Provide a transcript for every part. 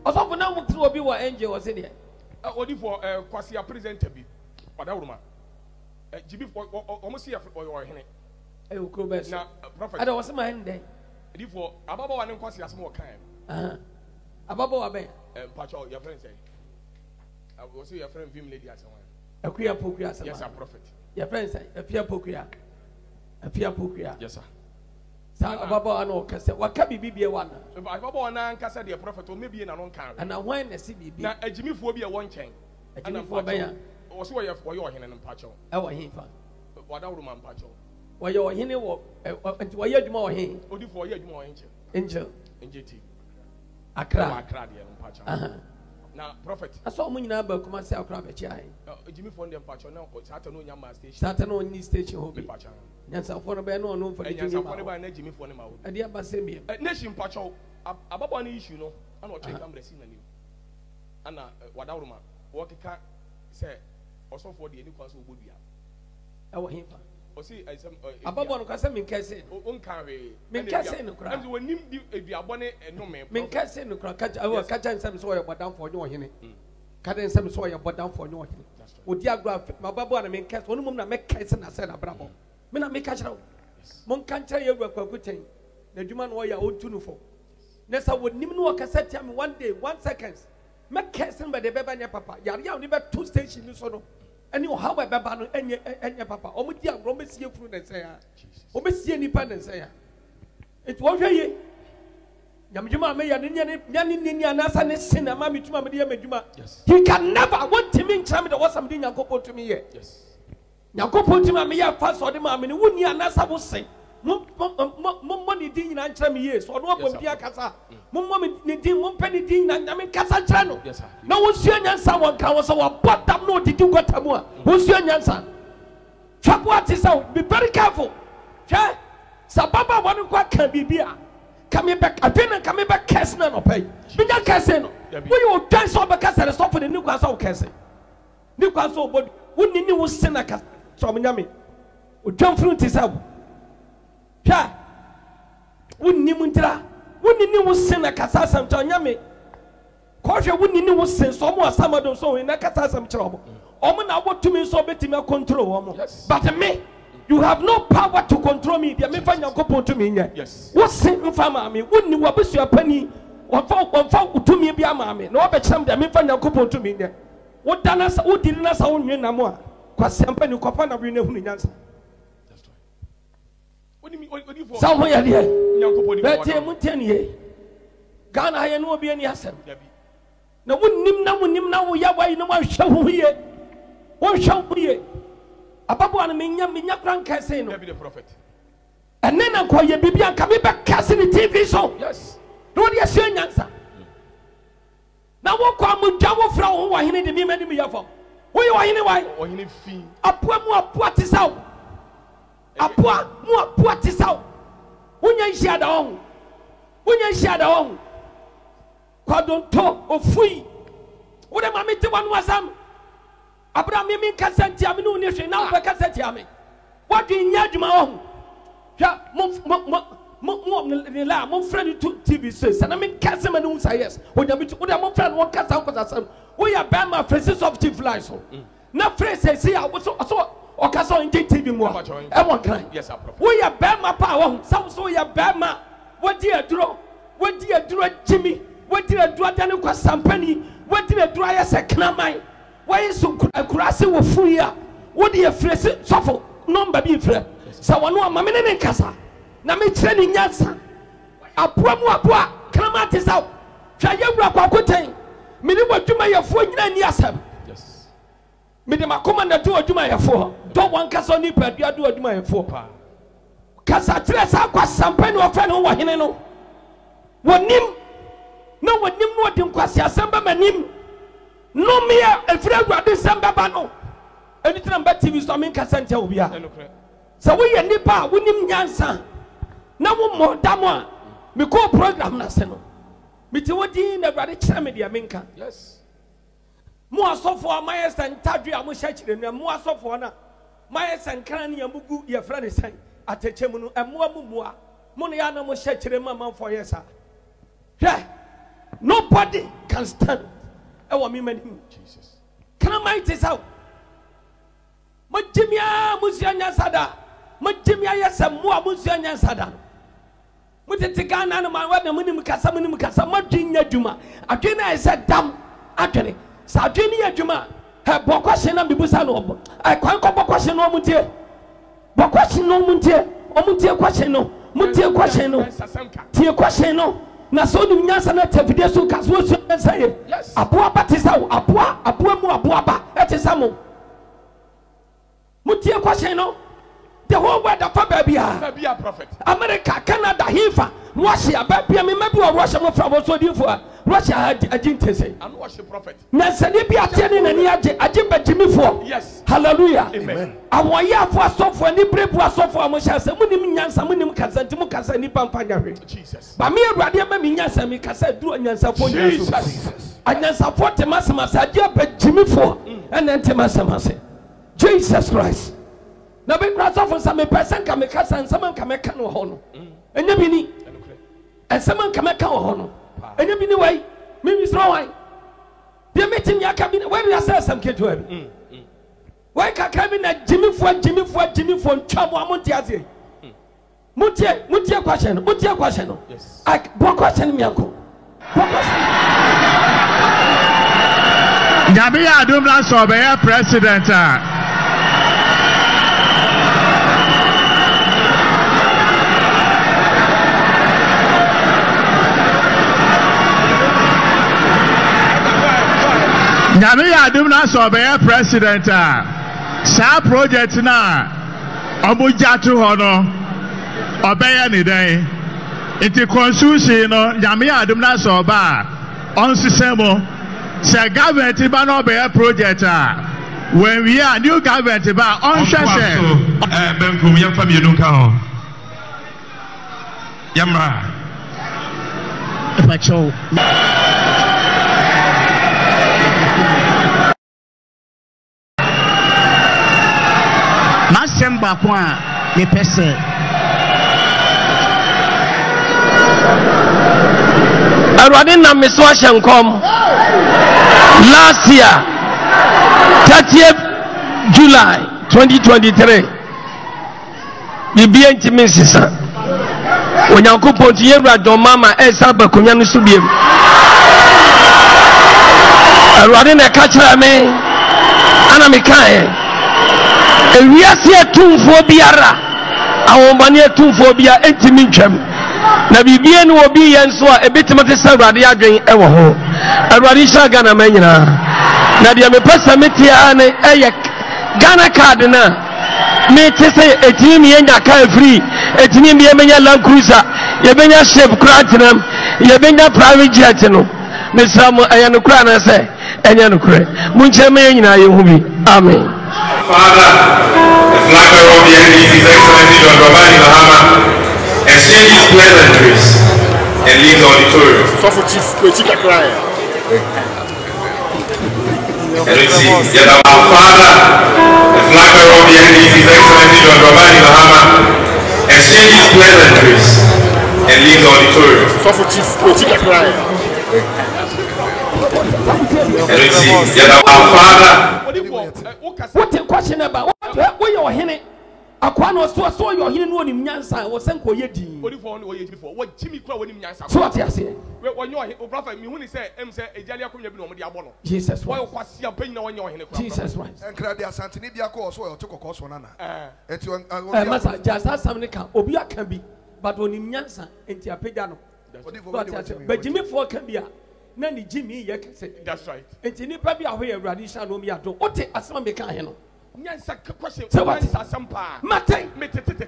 Osofo na mo tiri obi wa angel was there. Odi for Kwasia presenter bi. Wadawruma. Jibi for almost here or hene. Ukrobes. Na prophet. Ada was my hand there. Odi for ababa wa ne Kwasia asem o kan. Ababa wa be. Pacho your friend say. I will see your friend Vim lady as one. Akuya pokuya asem. Yes, sir, prophet. Your friend say afia pokuya. Afia pokuya. Yes, sir. Sa ababa wa no kase waka bibie wa na. So ababa wa na nkasa de prophet o maybe na no kan. And when na si bibi. Na ajimifo bi e won chen. Ajimifo ba ya. O so wo ohene no pacho. E wo hinfa. Wadawruma pacho. Wo ye ohene wo enti wo ye adwuma wo hen. Odi for ye adwuma wo hen. Angel. NJT. Accra. Accra de no pacho. Na prophet. Aso mo nyina ba kuma se Accra be chi ai. Ajimifo ndem pacho na Satan no nyama station. Satan no ni station ho bi. Pacho. Nyansa fo no be no no fa di. Nyansa fo no ba na ajimifo ne ma wo. Ade abase mi. Nation pacho ababa na issue no ana o check camera si na ni. Ana wadawruma wo keka say Sofo de ni kwanso obodua. E wo hinfa. O si asem ababo no kwase min kase. O nka we. Min kase no kra. Am wonim di eduabo ne enome. Min kase no kra kacha awo kacha nsem so ye bodam fo nyo hene. Kada nsem so ye bodam fo nyo hene. Odi agro mababo na min kase onu mum na me kase na se na brabo. Me na me kacha. Mon kancha ye gwa kwakuten. Na dwuma no ya ontunu fo. Nesa wonim no kase tia me 1 day 1 seconds. Me kase no be de beba nya papa. Yare ya oni be 2 station ni so no. Any how I baba no enye papa. Omo di agro me sie furu na se ya. O me sie nipa na se ya. It wo hwe ye. Nyamjuma me ya ni anasa ne sin na ma mituma me de madwuma. He can never want to me ncham de wasam de Yakobon to me ye. Yes. Yakobon to me ya fa so de ma me ni woni anasa wo sen. Mo ni din nyina ncham ye. So no bom dia kasa. Mo ni din mo pe ni din na me kasa nchra no. Yes sir. Na wo sua nyansa won kan wo so wo bottom no didi gotamu a. Wo sua nyansa. Chapwa ti say be very careful. Hwe sababa won kwa kan bibia. Come back afena come back curse na no pay. Binya curse no. Wo you dance so be curse the stop for the new kwanso curse. New kwanso bod wo ni wo sena ka so nyame. O twamfru ti say. Hwe wo ni muntira wo ni wo sena ka sasam to nyame. Ko hwe wo ni wo sen so mo asamado so we na ka sasam kire omo. Omo na wo tumi so betimi control omo. But me you have no power to control me. They may find Yakobon to me. Yes. What's sin for mammy? Wouldn't you want your penny? One folk to me be a mammy. No, but some they may find Yakobon to me. What done us? Who didn't us own you no more? Kwasia penny copan of your answer. That's right. What do you mean? What do you for? Somewhere here. Yakobon, but 10 years. Ghana, I know be any answer. No one now, Yahweh, no one show here. What shall we? Ababu ana minya kran kase no. The prophet. And then I call you bibi and come back casting the TV show. Yes. No dia se nyansa. Na wo kwa mu jawo fra wo wa hene de mi mani mi yafo. Wo ye wa hene wai? O hene fi. Apoa mu apoa ti saw. Apoa mu apoa ti saw. Wonya nhia da ho. Wonya nhia da ho. Kwa don to ofui. Wo de ma mete wanu asam. Abraham mi kasenti ami no ne hwe na wo kasenti ami what do nya adwuma ho hwa mo ne la mo friend to TV says na me kasema no say yes wo nya bitu wo de mo friend wo kasa wo kasa wo ya ba ma faces of chief lies so na friend say see so o kasa on TV mo e won kan yes wo ya ba ma pa wo so ya ba ma wo di aduro jimi wo di aduro dane kwa sampani wo di aduro ya se knaman. Why is so kurase wo fuya wo de afrese sofo number bi frɛ sa wono amame ne nkasa na me kyerɛ ni nyansa apoa mu apoa krama te sa twa yewura kwakoten me ne wadwuma yɛfo nyina ni asɛm yes me de makoma na do wadwuma yɛfo do wan kasa ni padua do wadwuma yɛfo pa kasa kyerɛ sa kwa sampa ne ofɛ no wɔ hene no wonim no de Kwasia asɛm ba manim no me efre gwade sembaba no enitina mba TV so me kasente obia so we ye nipa wonim nyansa na wo modamo a me ko program na se no me ti wodi na gwade kire me dia menka yes mo asofo amaye sentadwe a mo hye kire no mo asofo na maye senkran ne amugu ye fra ne sen atechemu no emo amumua mo ne ya na mo hye kire ma manfo yesa hwe Nobody can stand. Jesus. Can I mind this out? Majimia Musianya Sada. Majimia Samua Musianya Sada. Mutitigana and my wedding Munimukasa Majina Juma. Agena is a damn actually. Sardinia Juma. Her Bokwashin and Bibusano. I can't go Bokwashin no Mutia. Bokwashin no Mutia. Omutia Quashino. Mutia Quashino. Tia Quashino. Na so du nyansa na tafide so kaso so nyansa ye aboa batisa wo aboa mu aboa ba etisa mo mutie kwashen no the whole world afa ba bia prophet America Canada hifa Russia ba bia me mabi o Russia mo fra bo so difo a Russia agintese and worship prophet na sani bia tiene na ni age bagimifo yes hallelujah amen awoya afo asofo ani brebu asofo amohya se munim nyansa munim kazanti mu kasa ni pampanya hwe Jesus ba me awurade ma me nyansa me kasa duro nyansa fo Jesus anyansa fo temasema age bagimifo ene temasema Jesus Christ na be krasofo sa me person ka me kasa nsama ka me ka no ho no enya bi ni ensama ka me ka ho no enya bi ni wai me mi sro wai bi metim ya ka bi wai ya say sam ketu abi wai ka ka bi na jimifo ntwamo amonti azie mutie question no yes I bo question mi anko bo question Nyabi adum na so be president Nyabi adum na so be president sa project na omuja to ho no obeye ni den iti constitution no Nyabi adum na so ba on sisemo se government ba no be project when we are new government ba on hwese benkum yam family no ka ho yamra pacho Masemba kwa me pese Arwade na meso ahyenkom last year 30th July 2023 bibia ntimi sisa onyankopon ti yewra don mama esa bakonya no so biem Arwade na ka kira me ana me kae ewiase atumfo biara awonbane atumfo bia ntimi ntwam na bibia no obi yenso a ebetimate sa Arwade adwen ewo ho Arwade sha Ghana manyina na dia me pesa metia ne eye Ghana card na me tese etimi yenya ka free etimi bi emenya Land Cruiser yebenya shape kratinam yebenya private jet no me samo eye no kra na se enya no kra munche me nyina ye hu bi amen. Father, the flag bearer of the NDC, His Excellency John Dramani Mahama, exchanges pleasantries and leaves the auditorium. Sofo chief politika cry And we see, yet our Father, the flag bearer of the NDC, His Excellency John Dramani Mahama, exchanges pleasantries and leaves the auditorium. Sofo chief politika cry And we see, yet our Father. What a question about what your henny Aquano so your hen no nim nyansa wo senko yedi what Jimmy Crow when him so what you say when your prophet me when he say say ejalia ko nyabi no mo dia bono Jesus why Kwasia pen na when your hen Jesus Christ and credit asantini bia ko so to kokos wona na enti masa jasa samne kan obi aka bi but onim nyansa enti apega no but Jimmy for kan bia na ni Jimmy ye kese that's right enti ni pa bia ho ye Awurade sha no mi ado ote asema me kan he no nyansa question nyansa sampa matay metete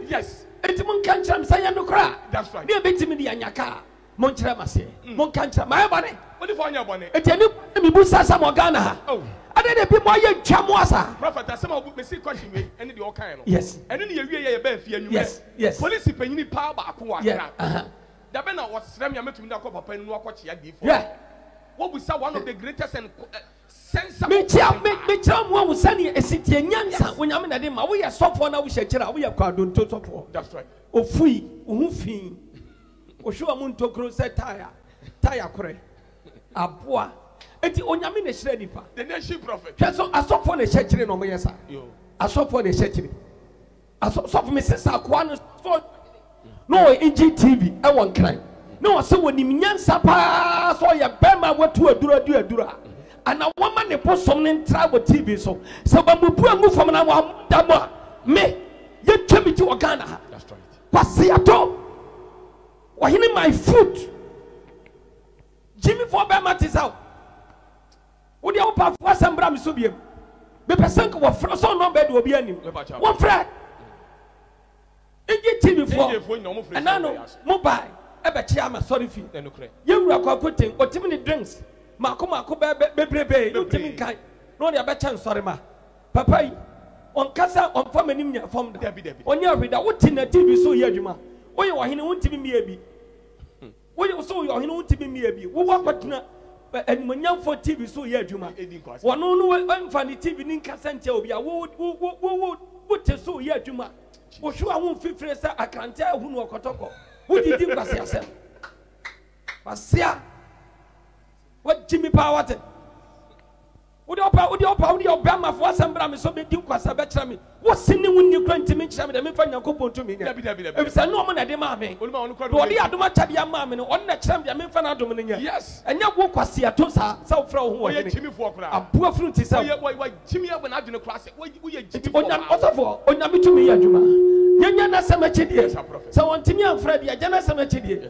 yes enti mon kan cham say no kra that's right ni betimi di anyaka mon kira mase mon kan cham my body what if on your body enti ni mi bu sasa mo Ghana ha oh ade de bi mo ye twamo asa prophet asema me see question we any the all kind no yes ene ni ye wie ye ba fie anwuma yes police panyini pa ba ko wa kra da be na was srem ya metumi da ko papa nu akɔkye adi fo what we say one of the greatest and sensible me chia mo wo sani esitie nyansa wonyame na de ma wo ye sofo na wo hye kira wo ye kwadonto sofo that's right ofui wo hu fi o hwe amu ntokro se tire tire kore aboa enti onyame ne hyira nipa the nation prophet so asofo ne hyekire no mo yesa asofo ne hyekire asofo me sisa akwa no IGTV e won kran no se wonim nyansa pa so ye bema watu adura ana woma ne bosom ne ntra wo TV so se bamubu amu fam na wa damo me ye twemi ti Ghana ha that's right Kwasia to wahini my foot Jimmy for bema tisao wodi opa fo asembra me so biem be person ko wofra so no be do obi anim wofra IGTV for and no mobile ebe chia ma sorry fi ye wura kwa koten otimi ni drinks mako bebrebe otimi kan no de ebe chen sorry ma papa yi on kasa on fam anim nya fam da onya hweda woti na TV so ye adwuma oye ohene wontimi mi abi oye so ohene wontimi mi abi wo wakotena animonyam for TV so ye adwuma wono no emfa ni TV ni kasa ntia obi a wo te so ye adwuma wo hwe ahun fifire sa akrante ahunu okotoko wo didi Kwasia asem Kwasia what Jimmy power te wo de opa ma fo asem bra me so be di Kwasia be kira me wo sini wonni kranti me kira me de me fa Nyankopon to me nya e bisa no mo na de ma me do de adoma chade ama me no on na kira me de me fa na adom no nya yes enya wo Kwasia to sa wo fra wo ho ye Jimmy fo kra aboa fruit sa wo Jimmy ya na adwene kra se wo ye Jimmy fo osofo onyame to me ya adwuma nyanya na sema chidie sa wontimi amfra dia jana sema chidie